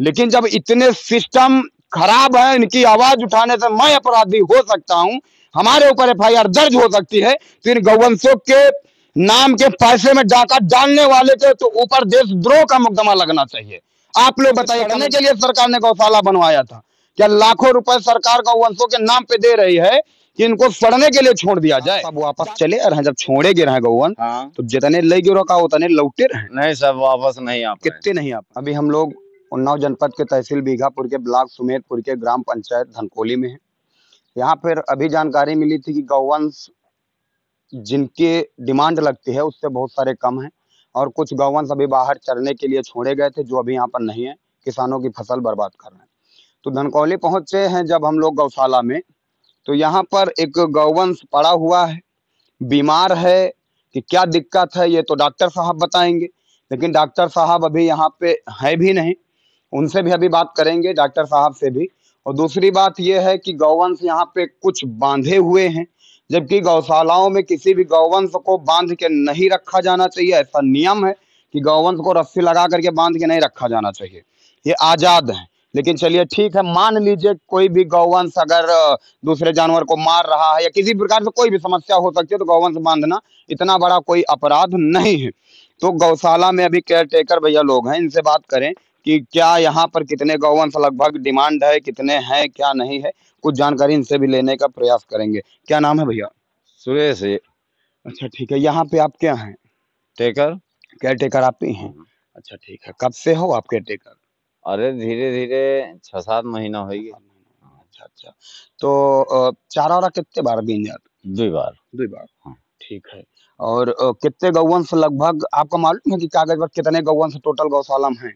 लेकिन जब इतने सिस्टम खराब है, इनकी आवाज उठाने से मैं अपराधी हो सकता हूं, हमारे ऊपर एफआईआर दर्ज हो सकती है, तो इन गौवंशों के नाम के पैसे में डाका डालने वाले के तो ऊपर देशद्रोह का मुकदमा लगना चाहिए। आप लोग बताइए, करने के लिए सरकार ने गौशाला बनवाया था, क्या लाखों रुपए सरकार गौवंशों के नाम पे दे रही है कि इनको सड़ने के लिए छोड़ दिया जाए? सब वापस चले और जब छोड़े गिर हैं गौवन, हाँ। तो जितने ले गिरो का उतने लौटे रहे? नहीं, सब वापस नहीं आ पाए। कितने नहीं आ पाए? अभी हम लोग उन्नाव जनपद के तहसील बीघापुर के ब्लॉक सुमेरपुर के ग्राम पंचायत धनकोली में है। यहाँ पर अभी जानकारी मिली थी कि गौवंश जिनके डिमांड लगती है उससे बहुत सारे कम हैं, और कुछ गौवंश अभी बाहर चरने के लिए छोड़े गए थे जो अभी यहाँ पर नहीं है, किसानों की फसल बर्बाद कर रहे हैं। तो धनकौली पहुंचे हैं जब हम लोग गौशाला में, तो यहाँ पर एक गौवंश पड़ा हुआ है, बीमार है। कि क्या दिक्कत है ये तो डॉक्टर साहब बताएंगे, लेकिन डॉक्टर साहब अभी यहाँ पे है भी नहीं, उनसे भी अभी बात करेंगे, डॉक्टर साहब से भी। और दूसरी बात यह है कि गौवंश यहाँ पे कुछ बांधे हुए हैं, जबकि गौशालाओं में किसी भी गौवंश को बांध के नहीं रखा जाना चाहिए। ऐसा नियम है कि गौवंश को रस्सी लगा करके बांध के नहीं रखा जाना चाहिए, ये आजाद है। लेकिन चलिए ठीक है, मान लीजिए कोई भी गौवंश अगर दूसरे जानवर को मार रहा है या किसी प्रकार से कोई भी समस्या हो सकती है, तो गौवंश बांधना इतना बड़ा कोई अपराध नहीं है। तो गौशाला में अभी केयर टेकर भैया लोग हैं, इनसे बात करें कि क्या यहाँ पर कितने गौवंश लगभग डिमांड है, कितने हैं, क्या नहीं है, कुछ जानकारी इनसे भी लेने का प्रयास करेंगे। क्या नाम है भैया? सुरेश है। अच्छा ठीक है, यहाँ पे आप क्या हैं? टेकर। केयर टेकर आप ही हैं? अच्छा ठीक है, कब से हो आप केयर टेकर? अरे धीरे धीरे 6-7 महीना हो गए। अच्छा अच्छा, तो चारा वारा कितने बार दिन जाते? 2 बार। 2 बार। हाँ। ठीक है। और कितने गौवंश लगभग आपको मालूम है कि कागज पर कितने गौवंश टोटल गौशाला में हैं?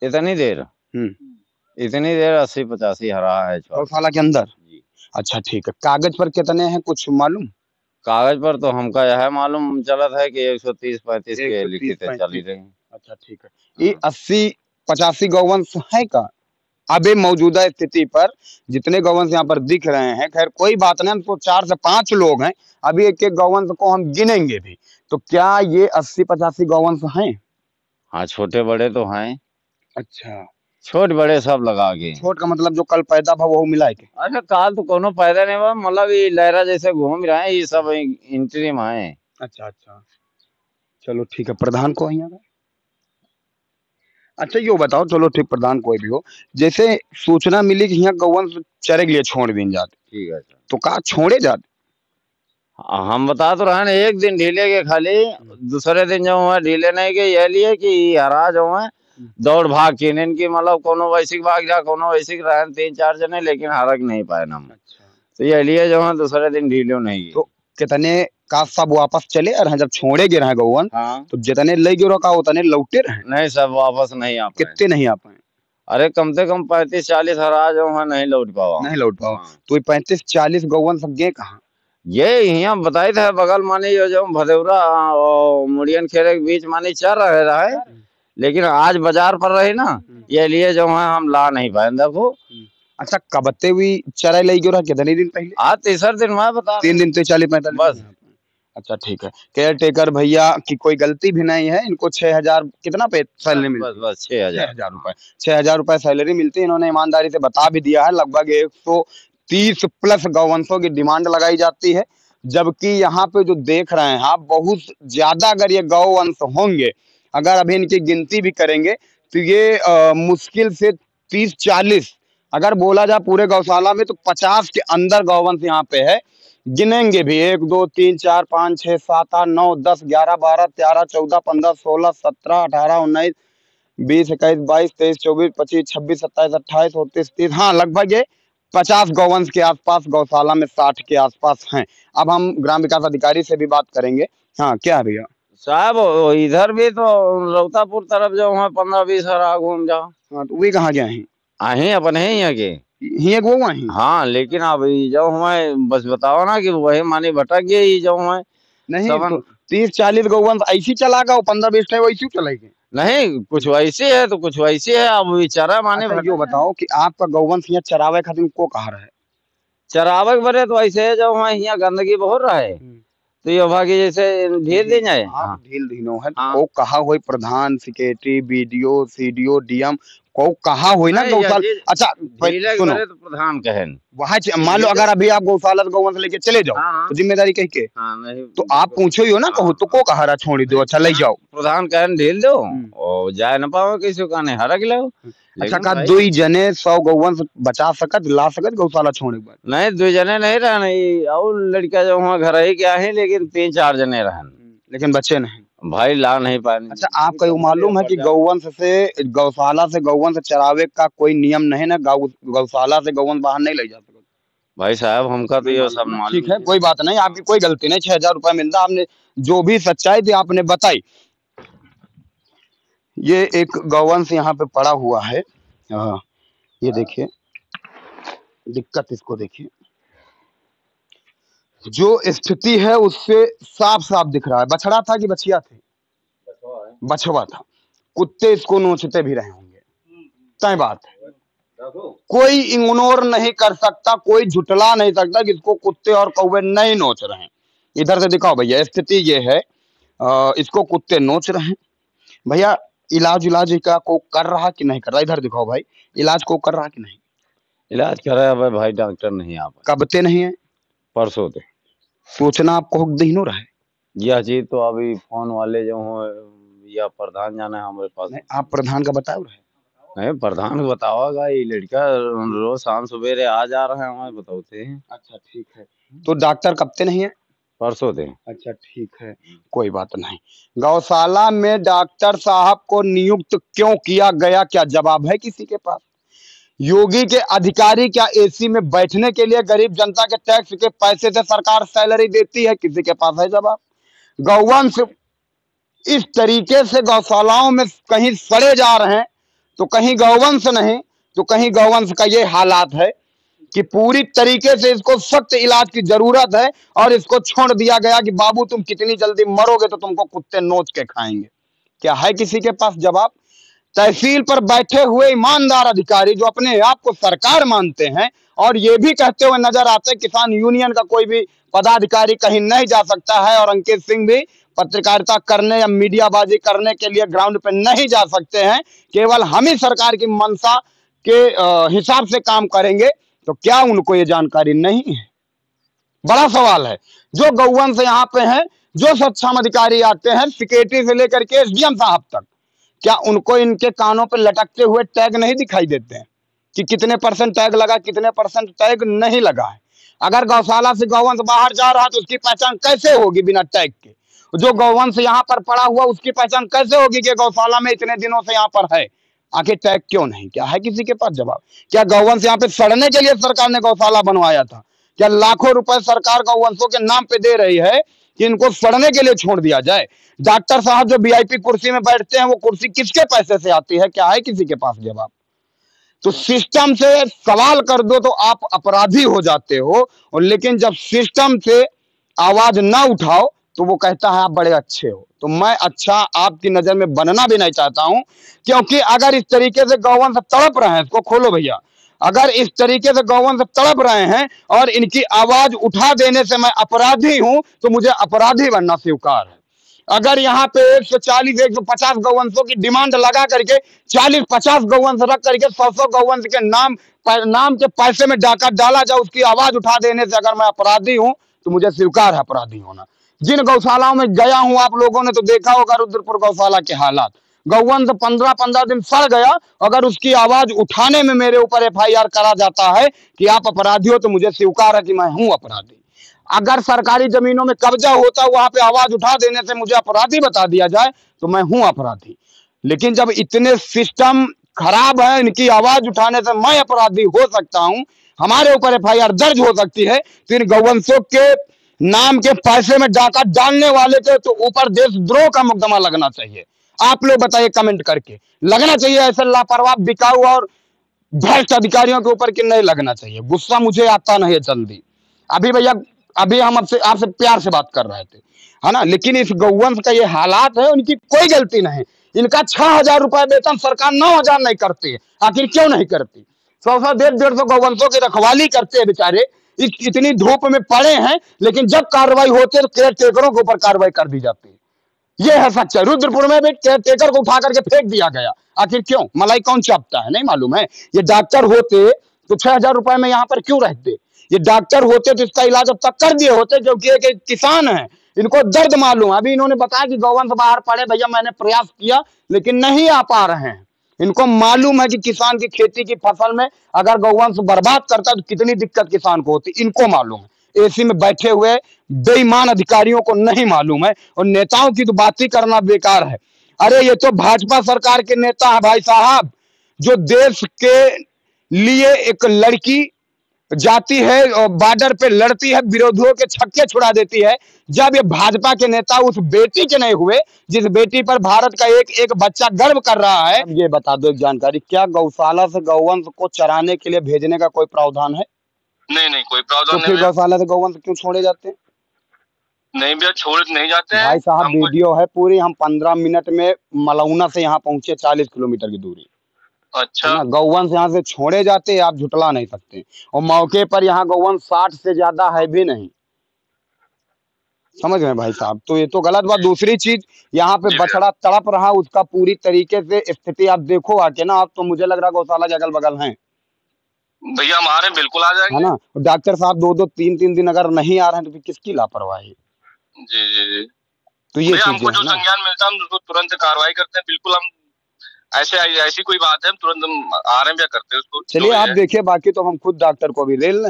इतनी देर इतनी देर 80-85 हरा है गौशाला के अंदर जी। अच्छा ठीक है, कागज पर कितने हैं कुछ मालूम? कागज पर तो हमका यह मालूम चलत है कि 130-35 के लिखित चल ही रहे। अच्छा ठीक है, ये 80-85 गौवंश है का अभी मौजूदा स्थिति पर? जितने गौवंश यहाँ पर दिख रहे हैं, खैर कोई बात नहीं, हम तो 4 से 5 लोग हैं, अभी एक एक गौवंश को हम गिनेंगे भी। तो क्या ये 80-85 गौवंश हैं? हाँ, छोटे बड़े तो हैं। अच्छा, छोट बड़े सब लगा के। छोट का मतलब जो कल पैदा हुआ वो मिला के? अच्छा, काल तो कोनो पैदा नहीं हुआ, मतलब ये लहरा जैसे घूम रहे हैं, ये सब इंट्री में है। अच्छा अच्छा, चलो ठीक है, प्रधान को यहाँ का? अच्छा यो बताओ, चलो ठीक, प्रधान कोई भी हो, जैसे सूचना मिली कि यहाँ गौवंश चरे के लिए छोड़ दी जाते, ठीक है, तो कहा छोड़े जाते? हम बता तो रहे हैं, एक दिन ढीले के खाली, दूसरे दिन जो है ढीले नहीं के, ये लिए कि हरा जो है दौड़ भाग की इनकी, मतलब कोनो वैसिक भाग जा, कोनो वैसिक रहे 3-4 जने, लेकिन हरक नहीं पाए ना। अच्छा, तो ये लिए जो है दूसरे दिन ढीलो नहीं। तो कितने का सब वापस चले और जब छोड़े गिर हैं गौवन? हाँ। तो जितने ले गिरो का उतने लौटे रहे? नहीं, सब वापस नहीं आ पाए। कितने नहीं आ पाए? अरे कम से कम 35-40 हरा जो है नहीं लौट पावा। नहीं लौट पाओ। तो 35-40 गौवन सब गए कहाँ? ये यहाँ बताई था बगल मानी जो भदौरा और मुड़ियन खेरे के बीच मानी चल रहे, लेकिन आज बाजार पर रही ना, ये लिए जो है हम ला नहीं पाए। देखो अच्छा, कबते हुई चराई ले गिरो कितने दिन पहले? आज तीसरा दिन मैं बता 3 दिन तो 40-45 बस। अच्छा ठीक है, केयर टेकर भैया की कोई गलती भी नहीं है, इनको 6000 कितना पे सैलरी मिलती है? बस 6000 रुपए, 6000 रुपए सैलरी मिलती है। इन्होंने ईमानदारी से बता भी दिया है, लगभग 130 प्लस गौवंशों की डिमांड लगाई जाती है। जबकि यहाँ पे जो देख रहे हैं आप, बहुत ज्यादा अगर ये गौवंश होंगे, अगर अभी इनकी गिनती भी करेंगे तो ये मुश्किल से 30-40, अगर बोला जाए पूरे गौशाला में तो 50 के अंदर गौवंश यहाँ पे है। गिनेंगे भी 1 2 3 4 5 6 7 8 9 10 11 12 13 14 15 16 17 18 19 20 21 22 23 24 25 26 27 28 29 30, हाँ लगभग ये 50 गौवंश के आसपास गौशाला में 60 के आसपास हैं। अब हम ग्राम विकास अधिकारी से भी बात करेंगे। हाँ क्या है भैया? साहब इधर भी तो रौतापुर तरफ जो है 15-20 हरा घूम जाओ। हाँ तो वे कहाँ गए हैं? अहीं अपने ही यहाँ के ही एक वो वहीं? हाँ, लेकिन अब जो हमें बस बताओ ना कि वही मानी भटक गई जो है नहीं तो 30-40 गौवंश ऐसी चला गया, 15-20 वैसी चलेगी नहीं, कुछ वैसे है तो कुछ वैसे है। अब बेचारा माने यो बताओ कि आपका गौवंश यहाँ चरावे खातिर को कहा रहा है? चरावे बरे तो ऐसे है जो वहाँ यहाँ गंदगी बहुत रहा है, तो ये भागी जैसे ढील दी जाए। ढील दीनो है वो कहा हुई प्रधान, सेक्रेटरी, बीडीओ, सीडीओ, डीएम को कहा हुई ना नहीं, गौशाला। ये अच्छा ढीले सुनो, करे तो प्रधान कहन। वहाँ मान लो अगर अभी आप गौशाला से गौवंश लेके चले जाओ हाँ, तो जिम्मेदारी कही के, हाँ, नहीं, तो आप पूछो ही हो ना, कहू तो को कहा छोड़ी दो, अच्छा ले जाओ। प्रधान कहन ढील दो और जाए न पाओ किसी का नहीं हरक लो। अच्छा का 2 जने 100 गौवंश बचा सकत ला सकत गौशाला छोड़ने के बाद? नहीं, 2 जने नहीं रहने, और लड़का जो वहाँ घर ही क्या है, लेकिन 3-4 जने रहन, लेकिन बच्चे नहीं भाई ला नहीं पाए। अच्छा आपको ये मालूम है कि गौवंश से गौशाला से गौवंश चरावे का कोई नियम नहीं ना, गौशाला से गौवंश बाहर नहीं ले जा सकते? भाई साहब हमका तो ये सब मालूम। ठीक है, कोई बात नहीं, आपकी कोई गलती नहीं, 6,000 रुपए मिलता, आपने जो भी सच्चाई थी आपने बताई। ये एक गौवंश यहाँ पे पड़ा हुआ है, ये देखिए दिक्कत, इसको देखिए, जो स्थिति है उससे साफ साफ दिख रहा है। बछड़ा था कि बछिया थी? बछवा था। कुत्ते इसको नोचते भी रहे होंगे, तय बात है, कोई इग्नोर नहीं कर सकता, कोई झुटला नहीं सकता कि इसको कुत्ते और कौवे नहीं नोच रहे हैं। इधर से दिखाओ भैया, स्थिति ये है, इसको कुत्ते नोच रहे हैं। भैया इलाज का को कर रहा कि नहीं कर रहा? इधर दिखाओ भाई, इलाज को कर रहा कि नहीं? इलाज कर रहा है भाई, डॉक्टर नहीं आ पाए। कब ते नहीं है? परसों थे। सोचना आपको दहीनो रहा है यह चीज तो अभी फोन वाले जो हो या प्रधान जाना है हमारे पास। नहीं, आप प्रधान का बताओ रहे? नहीं, प्रधान को बताओगा, ये लड़का रोज शाम सवेरे आ जा रहे हैं, हमें बताते हैं। अच्छा ठीक है, तो डॉक्टर कब ते नहीं है? परसों थे। अच्छा ठीक है, कोई बात नहीं। गौशाला में डॉक्टर साहब को नियुक्त क्यों किया गया, क्या जवाब है किसी के पास? योगी के अधिकारी क्या एसी में बैठने के लिए गरीब जनता के टैक्स के पैसे से सरकार सैलरी देती है? किसी के पास है जवाब? गौवंश इस तरीके से गौशालाओं में कहीं सड़े जा रहे हैं, तो कहीं गौवंश नहीं तो कहीं गौवंश का ये हालात है कि पूरी तरीके से इसको सख्त इलाज की जरूरत है, और इसको छोड़ दिया गया कि बाबू तुम कितनी जल्दी मरोगे तो तुमको कुत्ते नोच के खाएंगे। क्या है किसी के पास जवाब? तहसील पर बैठे हुए ईमानदार अधिकारी जो अपने आप को सरकार मानते हैं और ये भी कहते हुए नजर आते हैं किसान यूनियन का कोई भी पदाधिकारी कहीं नहीं जा सकता है, और अंकित सिंह भी पत्रकारिता करने या मीडियाबाजी करने के लिए ग्राउंड पे नहीं जा सकते हैं, केवल हम ही सरकार की मंशा के हिसाब से काम करेंगे, तो क्या उनको ये जानकारी नहीं है? बड़ा सवाल है। जो गौवंश यहाँ पे हैं, जो सक्षम अधिकारी आते हैं, सेक्रेटरी से लेकर के एसडीएम साहब तक, क्या उनको इनके कानों पे लटकते हुए टैग नहीं दिखाई देते हैं कि कितने % टैग लगा, कितने % टैग नहीं लगा है? अगर गौशाला से गौवंश बाहर जा रहा है तो उसकी पहचान कैसे होगी बिना टैग के? जो गौवंश यहाँ पर पड़ा हुआ उसकी पहचान कैसे होगी कि गौशाला में इतने दिनों से यहाँ पर है? आखिर टैग क्यों नहीं? क्या है किसी के पास जवाब? क्या गौवंश यहाँ पे सड़ने के लिए सरकार ने गौशाला बनवाया था? क्या लाखों रुपए सरकार गौवंशों के नाम पे दे रही है कि इनको सड़ने के लिए छोड़ दिया जाए? डॉक्टर साहब जो वीआईपी कुर्सी में बैठते हैं वो कुर्सी किसके पैसे से आती है? क्या है किसी के पास जवाब? तो सिस्टम से सवाल कर दो तो आप अपराधी हो जाते हो, और लेकिन जब सिस्टम से आवाज ना उठाओ तो वो कहता है आप बड़े अच्छे हो। तो मैं अच्छा आपकी नजर में बनना भी नहीं चाहता हूं, क्योंकि अगर इस तरीके से गौवंश तड़प रहे हैं, इसको खोलो भैया, अगर इस तरीके से गौवंश तड़प रहे हैं और इनकी आवाज उठा देने से मैं अपराधी हूं, तो मुझे अपराधी बनना स्वीकार है। अगर यहाँ पे 140-150 गौवंशों की डिमांड लगा करके 40-50 गौवंश रख करके 100 गौवंश के नाम के पैसे में डाका डाला जाए, उसकी आवाज उठा देने से अगर मैं अपराधी हूं तो मुझे स्वीकार है अपराधी होना। जिन गौशालाओं में गया हूं, आप लोगों ने तो देखा होगा रुद्रपुर गौशाला के हालात, गौवंश 15-15 दिन सड़ गया, अगर उसकी आवाज उठाने में मेरे ऊपर FIR करा जाता है कि आप अपराधी हो, तो मुझे स्वीकार है कि मैं हूं अपराधी। अगर सरकारी जमीनों में कब्जा होता, वहां पे आवाज उठा देने से मुझे अपराधी बता दिया जाए तो मैं हूं अपराधी। लेकिन जब इतने सिस्टम खराब है, इनकी आवाज उठाने से मैं अपराधी हो सकता हूं, हमारे ऊपर FIR दर्ज हो सकती है, तो इन गौवंशों के नाम के पैसे में डाका डालने वाले के तो ऊपर देशद्रोह का मुकदमा लगना चाहिए। आप लोग बताइए कमेंट करके, लगना चाहिए ऐसे लापरवाह, बिकाऊ और भ्रष्ट अधिकारियों के ऊपर कि नहीं लगना चाहिए? गुस्सा मुझे आता नहीं है जल्दी। अभी भैया, अभी हम आपसे प्यार से बात कर रहे थे, है ना, लेकिन इस गौवंश का ये हालात है, उनकी कोई गलती नहीं। इनका 6,000 रुपए वेतन सरकार 9,000 नहीं करती है, आखिर क्यों नहीं करती? 100-100, 150 गौवंशों की रखवाली करते हैं बेचारे, इतनी धूप में पड़े हैं, लेकिन जब कार्रवाई होती है तो केयर टेकरों के ऊपर कार्रवाई कर दी जाती है। ये है सच्चाई। रुद्रपुर में भी टेकर को उठा करके फेंक दिया गया। आखिर क्यों? मलाई कौन चापता है, नहीं मालूम है? ये डॉक्टर होते तो 6,000 रुपए में यहाँ पर क्यों रहते? ये डॉक्टर होते तो इसका इलाज अब तक कर दिए होते, क्योंकि एक किसान है, इनको दर्द मालूम। अभी इन्होंने बताया कि गौवंश बाहर पड़े, भैया मैंने प्रयास किया लेकिन नहीं आ पा रहे हैं। इनको मालूम है कि किसान की खेती की फसल में अगर गौवंश बर्बाद करता तो कितनी दिक्कत किसान को होती, इनको मालूम है। एसी में बैठे हुए बेईमान अधिकारियों को नहीं मालूम है। और नेताओं की तो बात ही करना बेकार है। अरे ये तो भाजपा सरकार के नेता है भाई साहब, जो देश के लिए एक लड़की जाती है और बॉर्डर पे लड़ती है, विरोधियों के छक्के छुड़ा देती है। जब ये भाजपा के नेता उस बेटी के नहीं हुए जिस बेटी पर भारत का एक एक बच्चा गर्व कर रहा है। ये बता दो एक जानकारी, क्या गौशाला से गौवंश को चराने के लिए भेजने का कोई प्रावधान है? नहीं, कोई प्रावधान तो फिर गौशाला से गौवंश क्यों छोड़े जाते हैं? नहीं भैया, छोड़ नहीं जाते हैं भाई साहब, वीडियो है पूरी। हम 15 मिनट में मलौना से यहाँ पहुंचे, 40 किलोमीटर की दूरी। अच्छा, गौवंश यहाँ से छोड़े जाते, आप झुटला नहीं सकते। और मौके पर यहाँ गौवंश 60 से ज्यादा है भी नहीं, समझ रहे भाई साहब? तो ये तो गलत बात। दूसरी चीज, यहाँ पे बछड़ा तड़प रहा, उसका पूरी तरीके से स्थिति आप देखो आके ना। आप तो मुझे लग रहा गौशाला के अगल बगल है भैया, हमारे बिल्कुल आ जाएंगे, है ना? डॉक्टर साहब 2-2 3-3 दिन अगर नहीं आ रहे हैं तो फिर किसकी लापरवाही? जी। तो ये हमको जो संज्ञान मिलता है हम उसको तुरंत कार्रवाई करते हैं। बिल्कुल, हम ऐसी कोई बात है हम तुरंत आ रहे हैं, क्या करते हैं उसको। चलिए आप देखिए, बाकी तो हम खुद डॉक्टर को भी ले लें।